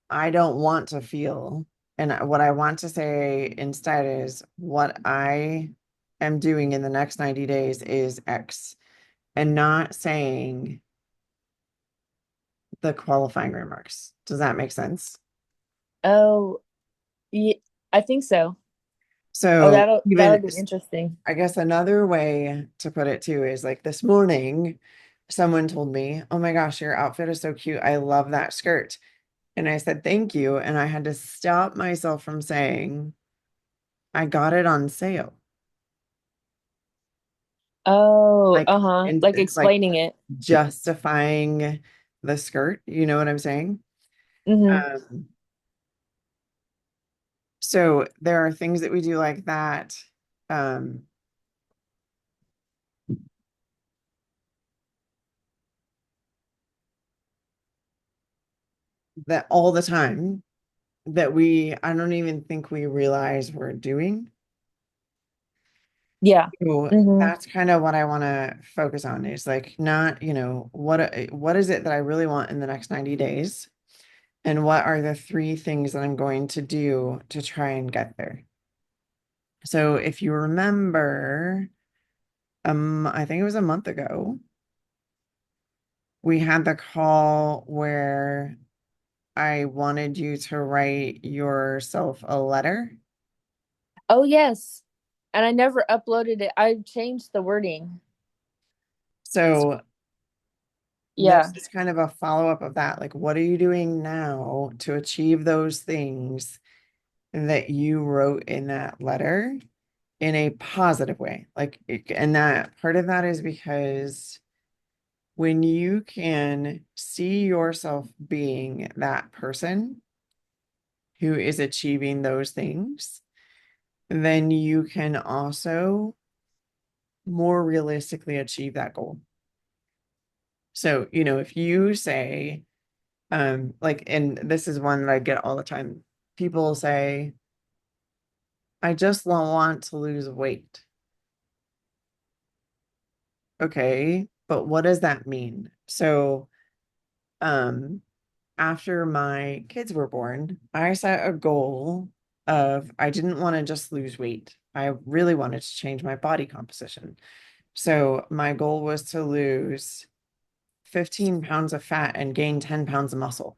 I don't want to feel. And what I want to say instead is what I am doing in the next 90 days is X, and not saying the qualifying remarks. Does that make sense? Oh, yeah, I think so. Oh, So that'll even be interesting. I guess another way to put it too is like this morning, someone told me, "Oh my gosh, your outfit is so cute. I love that skirt." And I said, "Thank you." And I had to stop myself from saying, "I got it on sale." Oh, Like, uh-huh. and Like it's like explaining it. justifying the skirt. You know what I'm saying? Mm-hmm. Um, so there are things that we do like that. Um, that all the time that I don't even think we realize we're doing. Yeah. So Mm-hmm. that's kind of what I want to focus on is like not, what is it that I really want in the next 90 days? And what are the three things that I'm going to do to try and get there? So if you remember, I think it was a month ago, we had the call where I wanted you to write yourself a letter. Oh, yes. And I never uploaded it. I changed the wording. So this Yeah. is kind of a follow-up of that. Like, what are you doing now to achieve those things that you wrote in that letter in a positive way? Like, and that part of that is because when you can see yourself being that person who is achieving those things, then you can also more realistically achieve that goal. So, if you say, like, and this is one that I get all the time. People say, I just want to lose weight. Okay, but what does that mean? So, um, after my kids were born, I set a goal of I didn't want to just lose weight. I really wanted to change my body composition. So my goal was to lose 15 pounds of fat and gain 10 pounds of muscle.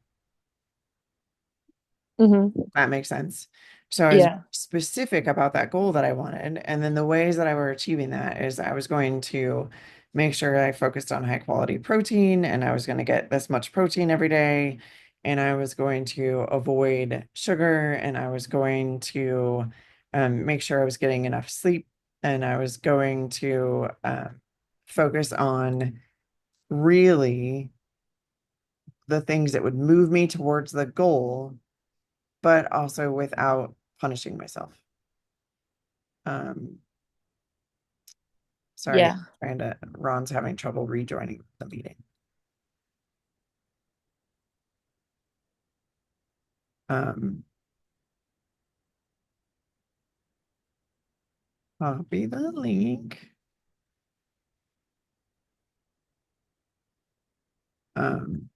Mm-hmm. That makes sense. So I was Yeah. specific about that goal that I wanted. And then the ways that I were achieving that is I was going to make sure I focused on high quality protein and I was going to get this much protein every day. And I was going to avoid sugar and I was going to make sure I was getting enough sleep. And I was going to focus on really the things that would move me towards the goal, but also without punishing myself. Um, sorry, Yeah. Ron's having trouble rejoining the meeting. Um, copy the link. Um,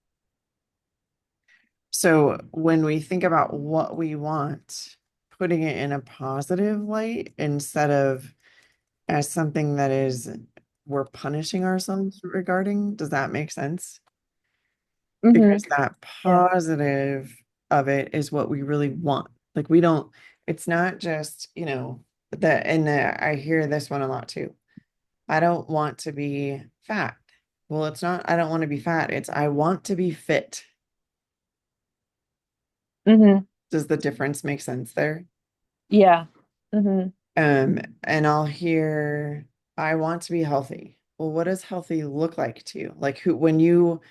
so when we think about what we want, putting it in a positive light instead of as something that is we're punishing ourselves regarding, does that make sense? Mm-hmm. Because that Yeah. positive of it is what we really want. Like we don't, it's not just, that, and I hear this one a lot too. I don't want to be fat. Well, it's not, I don't want to be fat. It's, I want to be fit. Mm-hmm. Does the difference make sense there? Yeah. Mm-hmm. And I'll hear, I want to be healthy. Well, what does healthy look like to you? Like when you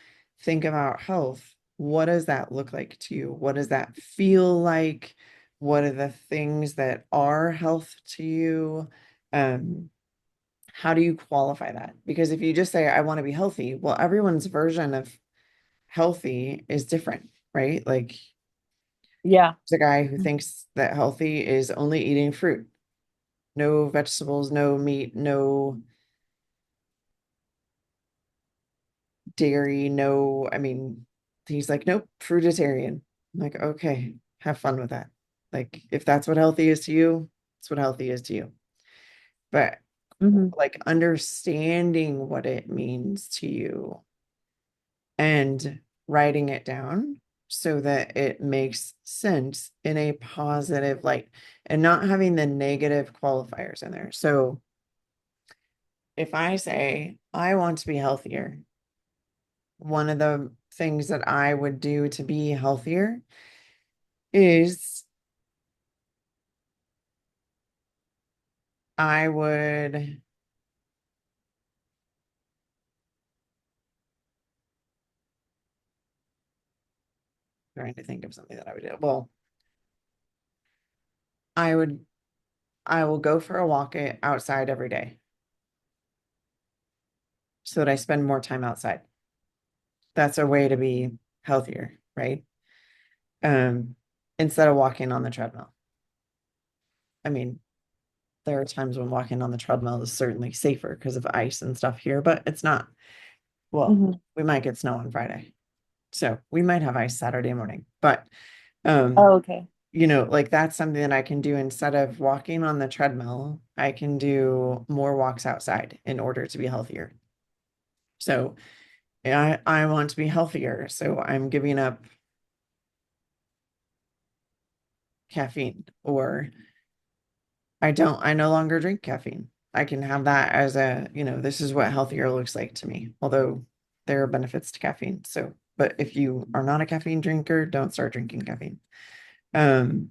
think about health, what does that look like to you? What does that feel like? What are the things that are health to you? Um, how do you qualify that? Because if you just say, I want to be healthy, well, everyone's version of healthy is different, right? Like Yeah. the guy who thinks that healthy is only eating fruit, no vegetables, no meat, no dairy, no, I mean, he's like, nope, fruitarian. I'm like, okay, have fun with that. Like, if that's what healthy is to you, it's what healthy is to you. But Hmm. like understanding what it means to you and writing it down so that it makes sense in a positive light and not having the negative qualifiers in there. So if I say I want to be healthier, one of the things that I would do to be healthier is I would trying to think of something that I would do. Well, I would I will go for a walk outside every day so that I spend more time outside. That's a way to be healthier, right? Um, instead of walking on the treadmill. I mean, there are times when walking on the treadmill is certainly safer because of ice and stuff here, but it's not. Well, Hmm. we might get snow on Friday. So we might have ice Saturday morning. But um, Oh, okay. like that's something that I can do instead of walking on the treadmill. I can do more walks outside in order to be healthier. So I want to be healthier. So I'm giving up caffeine or I no longer drink caffeine. I can have that as this is what healthier looks like to me. Although there are benefits to caffeine. So, but if you are not a caffeine drinker, don't start drinking caffeine. Um,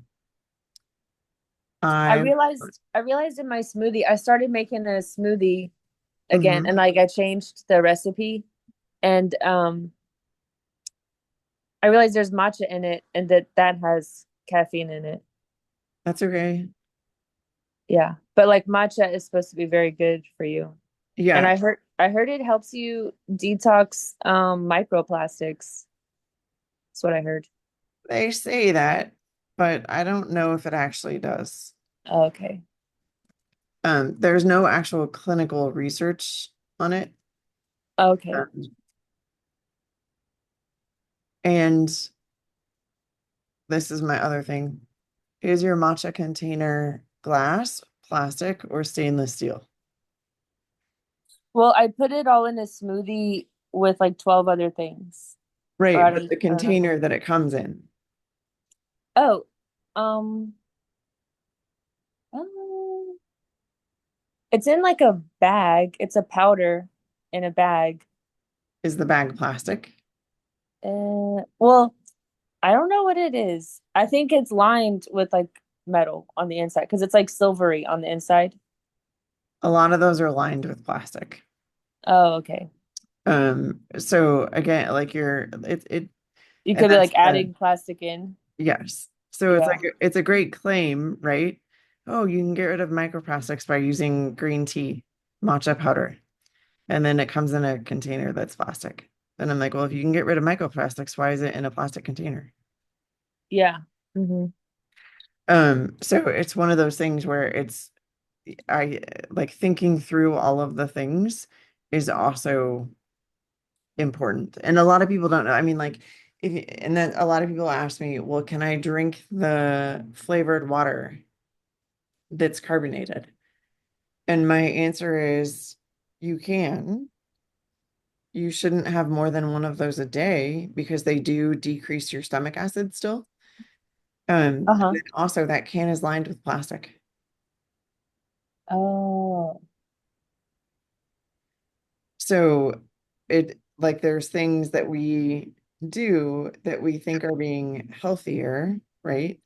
I I realized I realized in my smoothie, I started making a smoothie again, and mhm, like I changed the recipe, and I realized there's matcha in it, and that has caffeine in it. that's okay. Yeah, but like matcha is supposed to be very good for you. And Yeah, I heard it helps you detox microplastics. That's what I heard. they say that, but I don't know if it actually does. Oh, okay. There's no actual clinical research on it. Okay. Um, and this is my other thing. Is your matcha container glass, plastic, or stainless steel? Well, I put it all in a smoothie with like 12 other things. Or Right, but the I don't know. container that it comes in, Oh, um, um, it's in like a bag. It's a powder in a bag. is the bag plastic? Well, I don't know what it is. I think it's lined with like metal on the inside because it's like silvery on the inside. A lot of those are lined with plastic. Oh, okay. So again, like You and could be that's like adding plastic in. yes. So it's like Yeah. it's a great claim, right? Oh, you can get rid of microplastics by using green tea, matcha powder, and then it comes in a container that's plastic. And I'm like, well, if you can get rid of microplastics, why is it in a plastic container? Yeah. Hmm. So it's one of those things where I like thinking through all of the things is also important. And a lot of people don't know. I mean, like and then a lot of people ask me, well, can I drink the flavored water that's carbonated? And my answer is you can. You shouldn't have more than one of those a day because they do decrease your stomach acid still. And Uh-huh. then also that can is lined with plastic. Oh. So it like there's things that we do that we think are being healthier, right?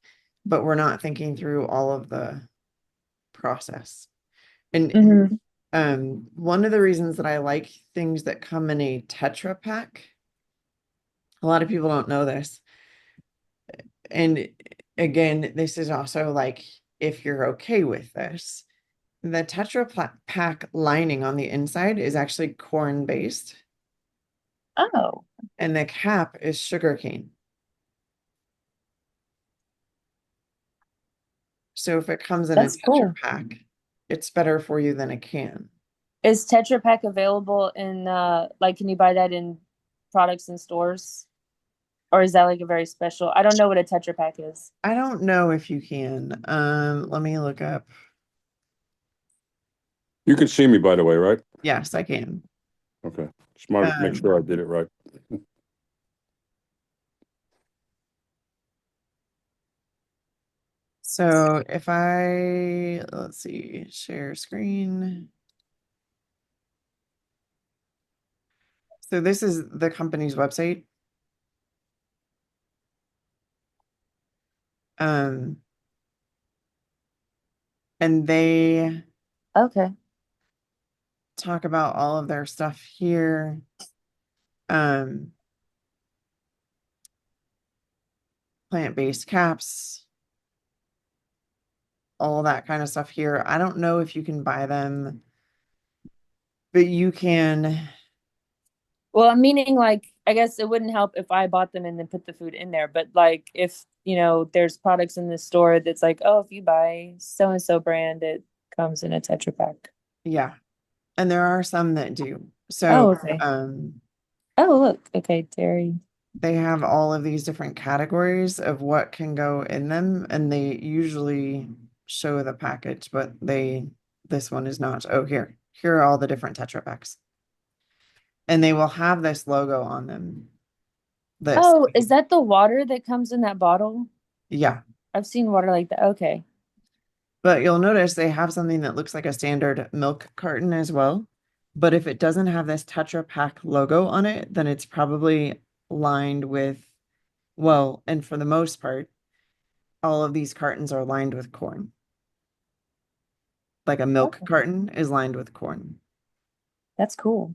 But we're not thinking through all of the process. And Hmm. one of the reasons that I like things that come in a Tetra pack, a lot of people don't know this. And again, this is also like if you're okay with this, the Pack lining on the inside is actually corn based, Oh, and the cap is sugarcane. So if it comes in a that's Tetra cool. Pak, it's better for you than a can. Is Tetra Pak available in like can you buy that in products in stores? Or is that like a very special? I don't know what a Tetra Pak is. I don't know if you can. Let me look up. You can see me, by the way, right? Yes, I can. Okay. Just want to make Um, sure I did it right. so if let's see, share screen. So this is the company's website. Um, and they Okay. talk about all of their stuff here. Um, plant-based caps, all that kind of stuff here. I don't know if you can buy them, but you can, Well, I'm meaning like I guess it wouldn't help if I bought them and then put the food in there, but like if, there's products in the store that's like, oh, if you buy so and so brand, it comes in a Tetra Pak. yeah. And there are some that do. Oh, So, okay. Oh, look. Okay, dairy. they have all of these different categories of what can go in them, and they usually show the package, but this one is not. Oh, here are all the different Tetra Paks. And they will have this logo on them. This, Oh, is that the water that comes in that bottle? yeah. I've seen water like that. Okay. But you'll notice they have something that looks like a standard milk carton as well. But if it doesn't have this Tetra Pak logo on it, then it's probably lined with, well, and for the most part, all of these cartons are lined with corn. Like a milk Okay. carton is lined with corn. That's cool.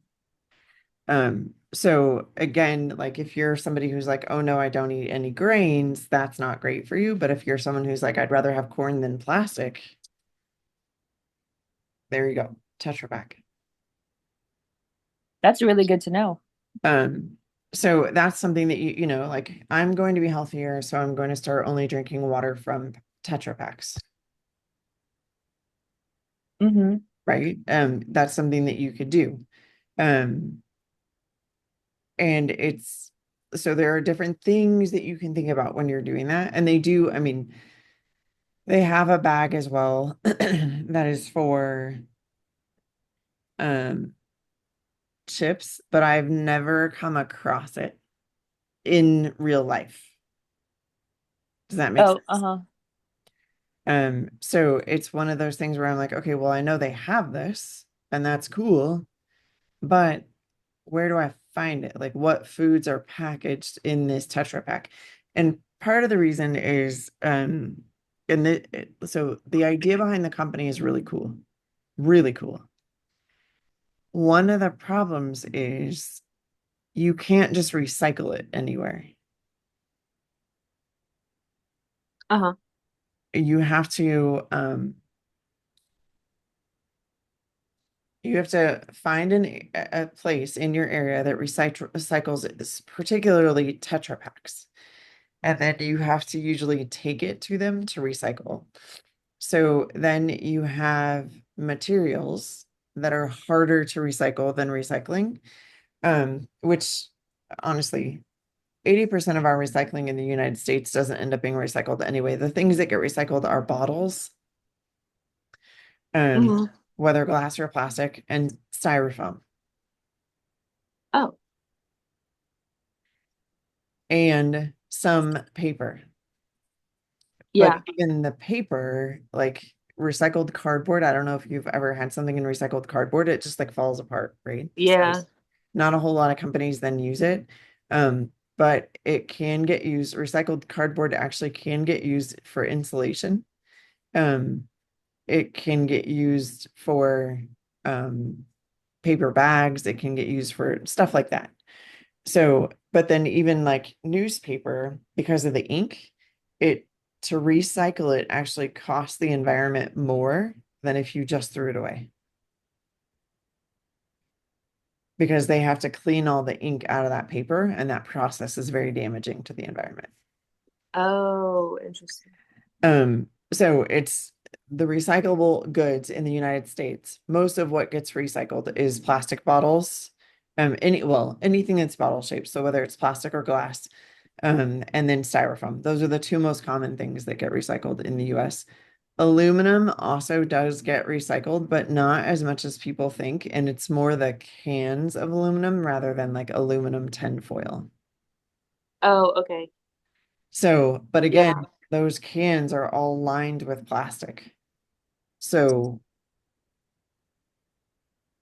So again, like if you're somebody who's like, oh no, I don't eat any grains, that's not great for you. But if you're someone who's like, I'd rather have corn than plastic, there you go, Tetra Pak. That's really good to know. Um, so that's something that like I'm going to be healthier, so I'm going to start only drinking water from Tetra Paks, Mm-hmm. right? That's something that you could do. Um, and it's so there are different things that you can think about when you're doing that. And they do, I mean, they have a bag as well that is for um chips, but I've never come across it in real life. Does that make Oh, sense? uh-huh. So it's one of those things where I'm like, okay, well, I know they have this, and that's cool, but where do I find it? Like, what foods are packaged in this Tetra Pak? And part of the reason is, so the idea behind the company is really cool, really cool. One of the problems is you can't just recycle it anywhere. Uh-huh. You have to find a place in your area that recycles particularly Tetra Paks. And then you have to usually take it to them to recycle. So then you have materials that are harder to recycle than recycling, which honestly, 80% of our recycling in the United States doesn't end up being recycled anyway. The things that get recycled are bottles, um, Mm-hmm. whether glass or plastic, and styrofoam. Oh, And some paper. But yeah. even the paper, like recycled cardboard, I don't know if you've ever had something in recycled cardboard, it just like falls apart, right? So Yeah. not a whole lot of companies then use it. But it can get used, recycled cardboard actually can get used for insulation. Um, it can get used for paper bags, it can get used for stuff like that. So, but then even like newspaper, because of the ink, it to recycle it actually costs the environment more than if you just threw it away. Because they have to clean all the ink out of that paper, and that process is very damaging to the environment. Oh, interesting. So it's the recyclable goods in the United States. Most of what gets recycled is plastic bottles. Anything that's bottle shaped. So whether it's plastic or glass, and then styrofoam. Those are the two most common things that get recycled in the US. Aluminum also does get recycled, but not as much as people think. And it's more the cans of aluminum rather than like aluminum tin foil. Oh, okay. So, but Yeah. again, those cans are all lined with plastic. So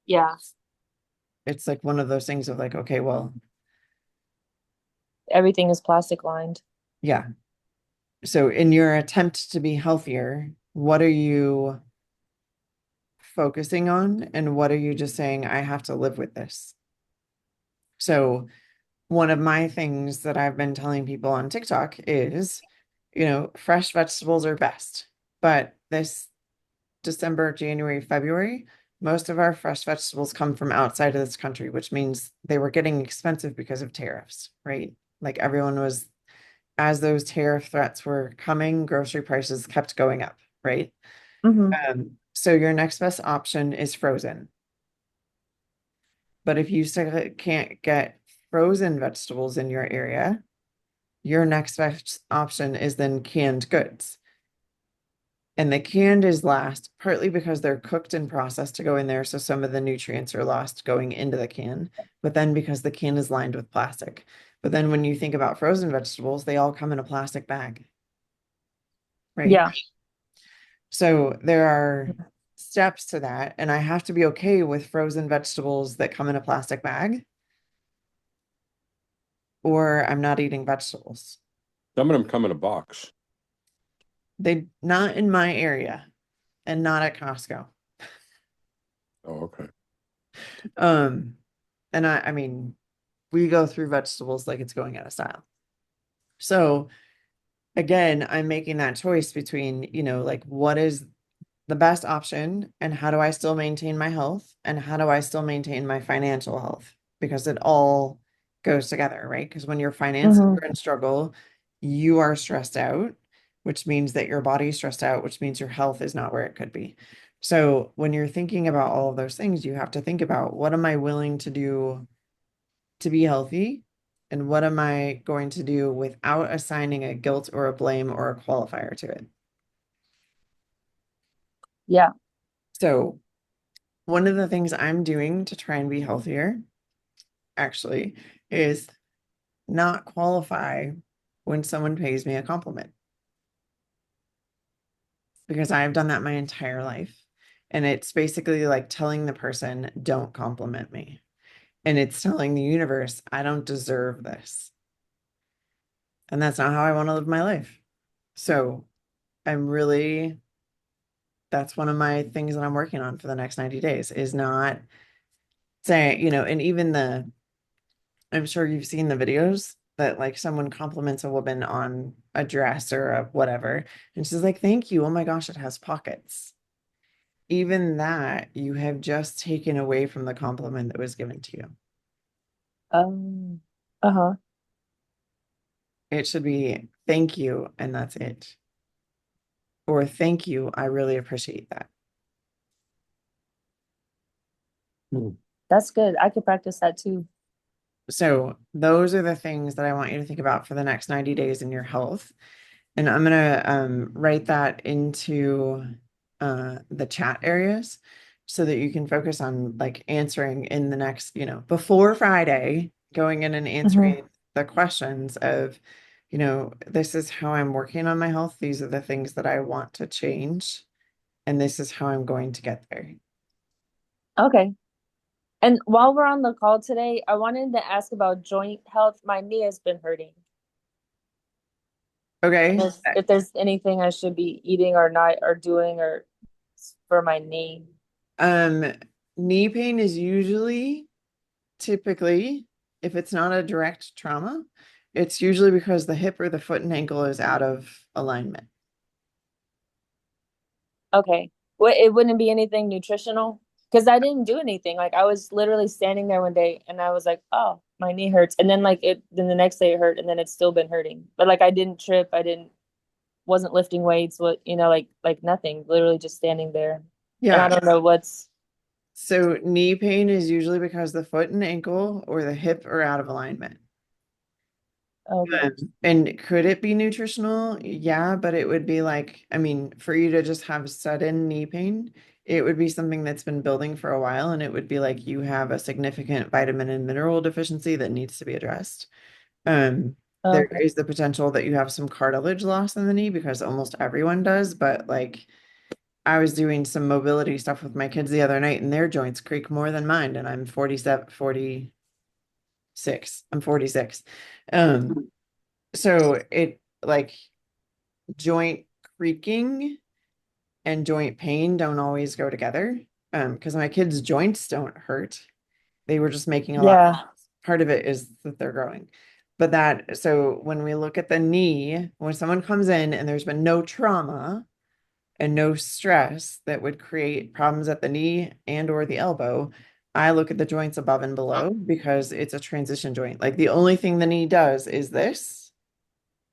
Yeah. it's like one of those things of like, okay, well, Everything is plastic lined. yeah. So in your attempt to be healthier, what are you focusing on? And what are you just saying, I have to live with this? So one of my things that I've been telling people on TikTok is, fresh vegetables are best. But this December, January, February, most of our fresh vegetables come from outside of this country, which means they were getting expensive because of tariffs, right? Like everyone was, as those tariff threats were coming, grocery prices kept going up, right? Hmm. So your next best option is frozen. But if you still can't get frozen vegetables in your area, your next best option is then canned goods. And the canned is last, partly because they're cooked and processed to go in there, so some of the nutrients are lost going into the can, but then because the can is lined with plastic. But then when you think about frozen vegetables, they all come in a plastic bag, right? Yeah. So there are steps to that, and I have to be okay with frozen vegetables that come in a plastic bag, or I'm not eating vegetables. Some of them come in a box. They not in my area and not at Costco. Oh, okay. Um, and I mean, we go through vegetables like it's going out of style. So again, I'm making that choice between, like what is the best option and how do I still maintain my health and how do I still maintain my financial health? Because it all goes together, right? Because when your finances Hmm. are in struggle, you are stressed out, which means that your body's stressed out, which means your health is not where it could be. So when you're thinking about all of those things, you have to think about what am I willing to do to be healthy? And what am I going to do without assigning a guilt or a blame or a qualifier to it? Yeah. So, one of the things I'm doing to try and be healthier actually is not qualify when someone pays me a compliment because I've done that my entire life. And it's basically like telling the person, don't compliment me. And it's telling the universe, I don't deserve this. And that's not how I want to live my life. So, I'm really that's one of my things that I'm working on for the next 90 days is not saying, and even I'm sure you've seen the videos that like someone compliments a woman on a dress or a whatever. And she's like, thank you. Oh my gosh, it has pockets. Even that you have just taken away from the compliment that was given to you. Uh-huh. It should be thank you, and that's it. Or thank you. I really appreciate that. That's good. I could practice that too. So those are the things that I want you to think about for the next 90 days in your health. And I'm gonna write that into the chat areas so that you can focus on like answering in the next, before Friday, going in and Hmm. answering the questions of, this is how I'm working on my health. These are the things that I want to change, and this is how I'm going to get there. Okay. And while we're on the call today, I wanted to ask about joint health. My knee has been hurting. And Okay. if there's anything I should be eating or not or doing or for my knee. Um, Knee pain is usually typically, if it's not a direct trauma, it's usually because the hip or the foot and ankle is out of alignment. Okay. Well, it wouldn't be anything nutritional because I didn't do anything. Like I was literally standing there one day and I was like, oh, my knee hurts. And then then the next day it hurt and then it's still been hurting. But like I didn't trip. Wasn't lifting weights, like nothing, literally just standing there. And I Yeah. don't know what's, So knee pain is usually because the foot and ankle or the hip are out of alignment. Okay. And could it be nutritional? Yeah, but it would be like, I mean, for you to just have sudden knee pain, it would be something that's been building for a while, and it would be like you have a significant vitamin and mineral deficiency that needs to be addressed. There Okay. is the potential that you have some cartilage loss in the knee because almost everyone does, but like I was doing some mobility stuff with my kids the other night and their joints creak more than mine, and I'm 47, 46. I'm 46. Um, so it like joint creaking and joint pain don't always go together. Because my kids' joints don't hurt. They were just making a lot. Yeah. Part of it is that they're growing. But that, so when we look at the knee, when someone comes in and there's been no trauma and no stress that would create problems at the knee and or the elbow, I look at the joints above and below because it's a transition joint. Like the only thing the knee does is this.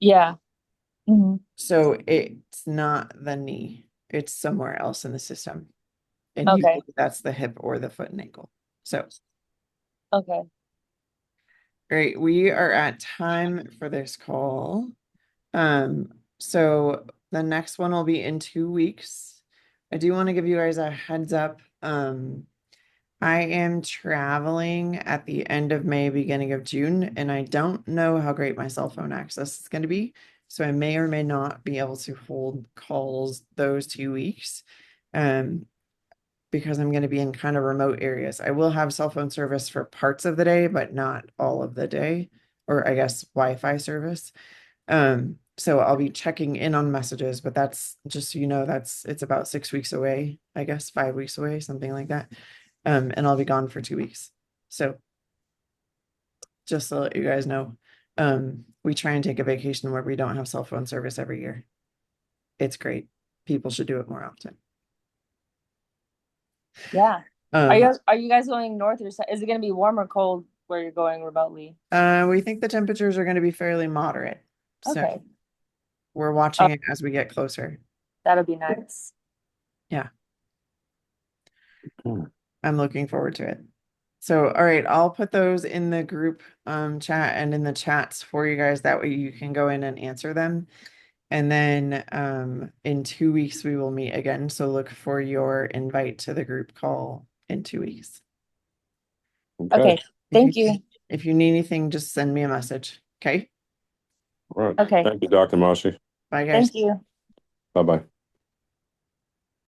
Yeah. Hmm. So it's not the knee. It's somewhere else in the system. And Okay. usually that's the hip or the foot and ankle. So, Okay. great. We are at time for this call. So the next one will be in 2 weeks. I do want to give you guys a heads up. I am traveling at the end of May, beginning of June, and I don't know how great my cell phone access is going to be. So I may or may not be able to hold calls those 2 weeks. Because I'm going to be in kind of remote areas. I will have cell phone service for parts of the day, but not all of the day, or I guess Wi-Fi service. So I'll be checking in on messages, but that's just so you know, it's about 6 weeks away, I guess 5 weeks away, something like that. And I'll be gone for 2 weeks. So just to let you guys know, we try and take a vacation where we don't have cell phone service every year. It's great. People should do it more often. Yeah. Um, Are you guys going north or south? Is it going to be warm or cold where you're going remotely? we think the temperatures are going to be fairly moderate. So Okay. we're watching it as we get closer. That'll be nice. Yeah, Hmm. I'm looking forward to it. So, all right, I'll put those in the group chat and in the chats for you guys. That way you can go in and answer them. And then in 2 weeks we will meet again. So look for your invite to the group call in 2 weeks. Okay. Okay, If you Thank you. if you need anything, just send me a message. Okay. all right. Okay. Thank you, Dr. Marcy. Bye, guys. Thank you. Bye-bye.